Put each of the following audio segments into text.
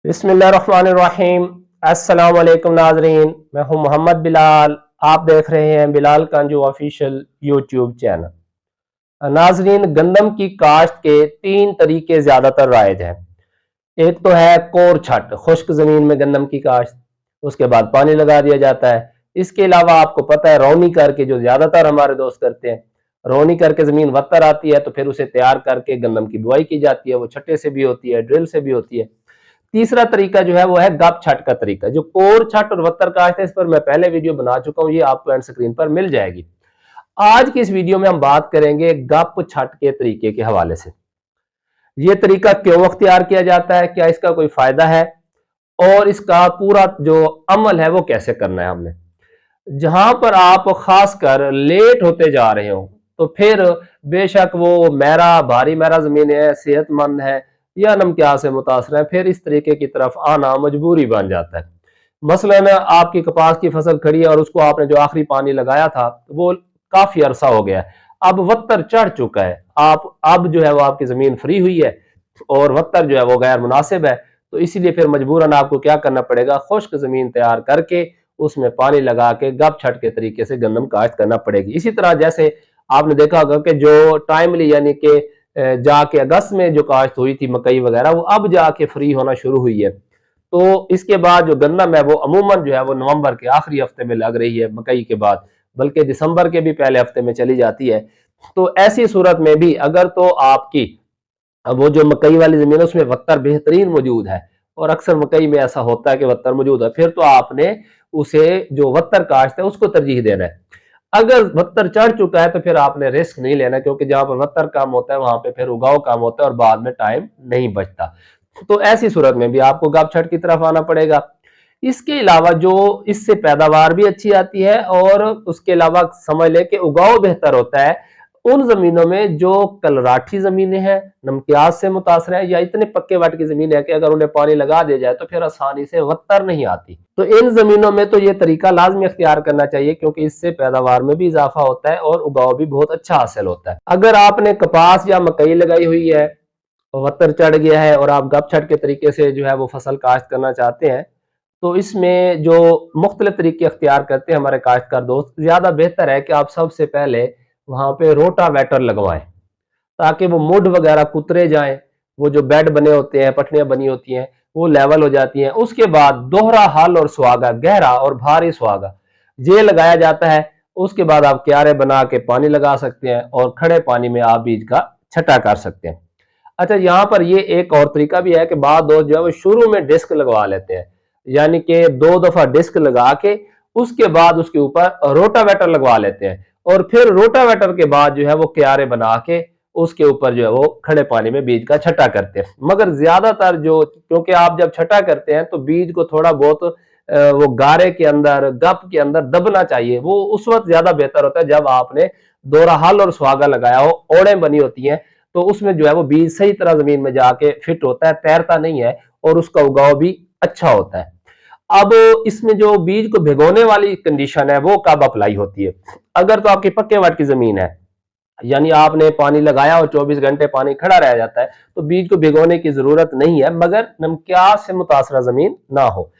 बिस्मिल्लाहिर्रहमानिर्रहीम। अस्सलाम वालेकुम नाजरीन, मैं हूं मोहम्मद बिलाल। आप देख रहे हैं बिलाल कांजू ऑफिशियल यूट्यूब चैनल। नाजरीन, गंदम की काश्त के तीन तरीके ज्यादातर राइज हैं। एक तो है कोर छट, खुश्क जमीन में गंदम की काश्त, उसके बाद पानी लगा दिया जाता है। इसके अलावा आपको पता है रौनी करके, जो ज्यादातर हमारे दोस्त करते हैं, रौनी करके जमीन वत्तर आती है तो फिर उसे तैयार करके गंदम की बुआई की जाती है। वो छट्टे से भी होती है, ड्रिल से भी होती है। तीसरा तरीका जो है वो है गप छट का तरीका। जो कोर छट और वत्तर काश्त है, इस पर मैं पहले वीडियो बना चुका हूं, ये आपको एंड स्क्रीन पर मिल जाएगी। आज की इस वीडियो में हम बात करेंगे गप छट के तरीके के हवाले से। ये तरीका क्यों अख्तियार किया जाता है, क्या इसका कोई फायदा है, और इसका पूरा जो अमल है वो कैसे करना है हमने। जहां पर आप खासकर लेट होते जा रहे हो तो फिर बेशक वो मेरा भारी मेरा जमीन है, सेहतमंद है या नमकिया से मुतासर है, फिर इस तरीके की तरफ आना मजबूरी बन जाता है। मसलन आपकी कपास की फसल खड़ी है और उसको आपने जो आखिरी पानी लगाया था वो काफी अरसा हो गया है, अब वत्तर चढ़ चुका है, आप अब जो है वो आपकी जमीन फ्री हुई है और वत्तर जो है वो गैर मुनासिब है, तो इसीलिए फिर मजबूरन आपको क्या करना पड़ेगा, खुश्क जमीन तैयार करके उसमें पानी लगा के गप छट के तरीके से गंदम काश्त करना पड़ेगी। इसी तरह जैसे आपने देखा होगा कि जो टाइमली यानी कि जाके अगस्त में जो काश्त हुई थी मकई वगैरह, वो अब जाके फ्री होना शुरू हुई है। तो इसके बाद जो गंदम है वो अमूमन जो है वो नवंबर के आखिरी हफ्ते में लग रही है मकई के बाद, बल्कि दिसंबर के भी पहले हफ्ते में चली जाती है। तो ऐसी सूरत में भी अगर तो आपकी वो जो मकई वाली जमीन है उसमें वत्तर बेहतरीन मौजूद है, और अक्सर मकई में ऐसा होता है कि वत्तर मौजूद है, फिर तो आपने उसे जो वत्तर काश्त है उसको तरजीह देना है। अगर वत्तर चढ़ चुका है तो फिर आपने रिस्क नहीं लेना, क्योंकि जहां पर वत्तर काम होता है वहां पे फिर उगाव काम होता है और बाद में टाइम नहीं बचता। तो ऐसी सूरत में भी आपको गप छट की तरफ आना पड़ेगा। इसके अलावा जो इससे पैदावार भी अच्छी आती है और उसके अलावा समझ लें कि उगाव बेहतर होता है उन जमीनों में जो कलराठी जमीनें हैं, नमकियात से मुतासर है, या इतने पक्के वट की जमीन है कि अगर उन्हें पानी लगा दिया जाए तो फिर आसानी से वत्तर नहीं आती। तो इन जमीनों में तो ये तरीका लाजमी अख्तियार करना चाहिए, क्योंकि इससे पैदावार में भी इजाफा होता है और उगाव भी बहुत अच्छा हासिल होता है। अगर आपने कपास या मकई लगाई हुई है, वत्तर चढ़ गया है और आप गप छट के तरीके से जो है वो फसल काश्त करना चाहते हैं, तो इसमें जो मुख्तलिफ तरीके अख्तियार करते हैं हमारे काश्तकार दोस्त, ज्यादा बेहतर है कि आप सबसे पहले वहां पे रोटावेटर लगवाएं, ताकि वो मुड वगैरह कुतरे जाएं, वो जो बेड बने होते हैं, पटड़ियां बनी होती हैं, वो लेवल हो जाती हैं। उसके बाद दोहरा हल और सुहागा, गहरा और भारी सुहागा ये लगाया जाता है। उसके बाद आप क्यारे बना के पानी लगा सकते हैं और खड़े पानी में आप बीज का छटा कर सकते हैं। अच्छा, यहाँ पर ये एक और तरीका भी है कि बाद दोस्त जो है वो शुरू में डिस्क लगवा लेते हैं, यानी कि 2 दफा डिस्क लगा के उसके बाद उसके ऊपर रोटावेटर लगवा लेते हैं, और फिर रोटावेटर के बाद जो है वो क्यारे बना के उसके ऊपर जो है वो खड़े पानी में बीज का छटा करते हैं। मगर ज्यादातर जो, क्योंकि आप जब छटा करते हैं तो बीज को थोड़ा बहुत वो गारे के अंदर, गप के अंदर दबना चाहिए, वो उस वक्त ज्यादा बेहतर होता है जब आपने दोहरा हल और सुहागा लगाया हो, ओड़ें बनी होती हैं, तो उसमें जो है वो बीज सही तरह जमीन में जाके फिट होता है, तैरता नहीं है, और उसका उगाव भी अच्छा होता है। अब इसमें जो बीज को भिगोने वाली कंडीशन है वो कब अप्लाई होती है। अगर तो आपकी पक्के वट की जमीन है, यानी आपने पानी लगाया और 24 घंटे पानी खड़ा रह जाता है, तो बीज को भिगोने की जरूरत नहीं है, मगर नमकियात से मुतासरा जमीन ना हो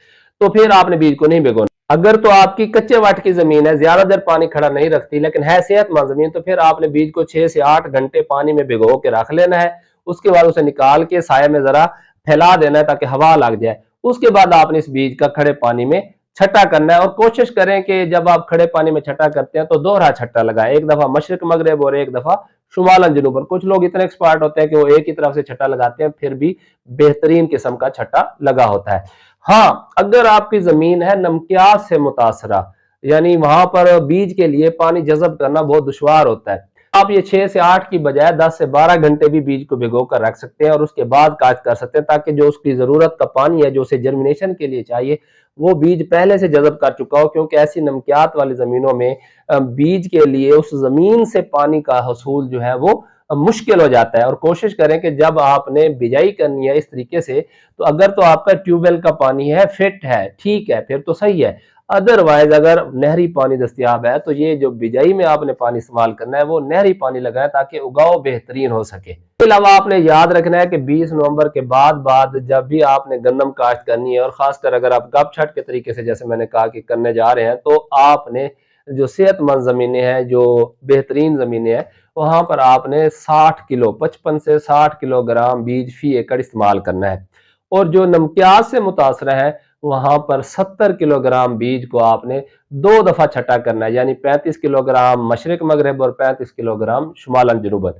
तो फिर आपने बीज को नहीं भिगोना। अगर तो आपकी कच्चे वट की जमीन है, ज्यादा देर पानी खड़ा नहीं रखती लेकिन है सेहतमंद जमीन, तो फिर आपने बीज को 6 से 8 घंटे पानी में भिगो के रख लेना है। उसके बाद उसे निकाल के साये में जरा फैला देना है ताकि हवा लग जाए। उसके बाद आपने इस बीज का खड़े पानी में छटा करना है, और कोशिश करें कि जब आप खड़े पानी में छटा करते हैं तो दोहरा छट्टा लगाएं, एक दफा मशरिक मगरब और एक दफा शुमालन जनूबन। कुछ लोग इतने एक्सपर्ट होते हैं कि वो एक ही तरफ से छटा लगाते हैं, फिर भी बेहतरीन किस्म का छटा लगा होता है। हाँ, अगर आपकी जमीन है नमकियात से मुतासरा, यानी वहां पर बीज के लिए पानी जज़ब करना बहुत दुश्वार होता है, आप ये 6 से 8 की बजाय 10 से 12 घंटे भी बीज को भिगो कर रख सकते हैं और उसके बाद काश्त कर सकते हैं, ताकि जो उसकी जरूरत का पानी है जो उसे जर्मिनेशन के लिए चाहिए वो बीज पहले से जज़ब कर चुका हो। क्योंकि ऐसी नमकियात वाली जमीनों में बीज के लिए उस जमीन से पानी का हसूल जो है वो मुश्किल हो जाता है। और कोशिश करें कि जब आपने बिजाई करनी है इस तरीके से, तो अगर तो आपका ट्यूबवेल का पानी है, फिट है, ठीक है, फिर तो सही है। अदरवाइज अगर नहरी पानी दस्तयाब है तो ये जो बिजाई में आपने पानी इस्तेमाल करना है वो नहरी पानी लगाएं ताकि उगाव बेहतरीन हो सके। इसके अलावा आपने याद रखना है कि 20 नवंबर के बाद जब भी आपने गंदम काश्त करनी है और खासकर अगर आप गप छट के तरीके से जैसे मैंने कहा कि करने जा रहे हैं तो आपने जो सेहतमंद जमीनें हैं, जो बेहतरीन जमीनें हैं, वहां पर आपने 60 किलो 55 से 60 किलोग्राम बीज फी एकड़ इस्तेमाल करना है। और जो नमकियात से मुतासर है वहां पर 70 किलोग्राम बीज को आपने 2 दफा छटा करना है, यानी 35 किलोग्राम मशरिक मगरब और 35 किलोग्राम शुमालन जनूबन,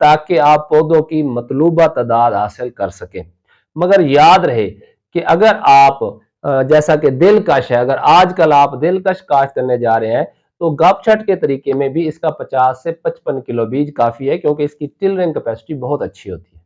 ताकि आप पौधों की मतलूबा तादाद हासिल कर सकें। मगर याद रहे कि अगर आप जैसा कि दिलकश है, अगर आजकल आप दिलकश काश्त करने जा रहे हैं तो गपछट के तरीके में भी इसका 50 से 55 किलो बीज काफी है, क्योंकि इसकी टिलरिंग कैपेसिटी बहुत अच्छी होती है।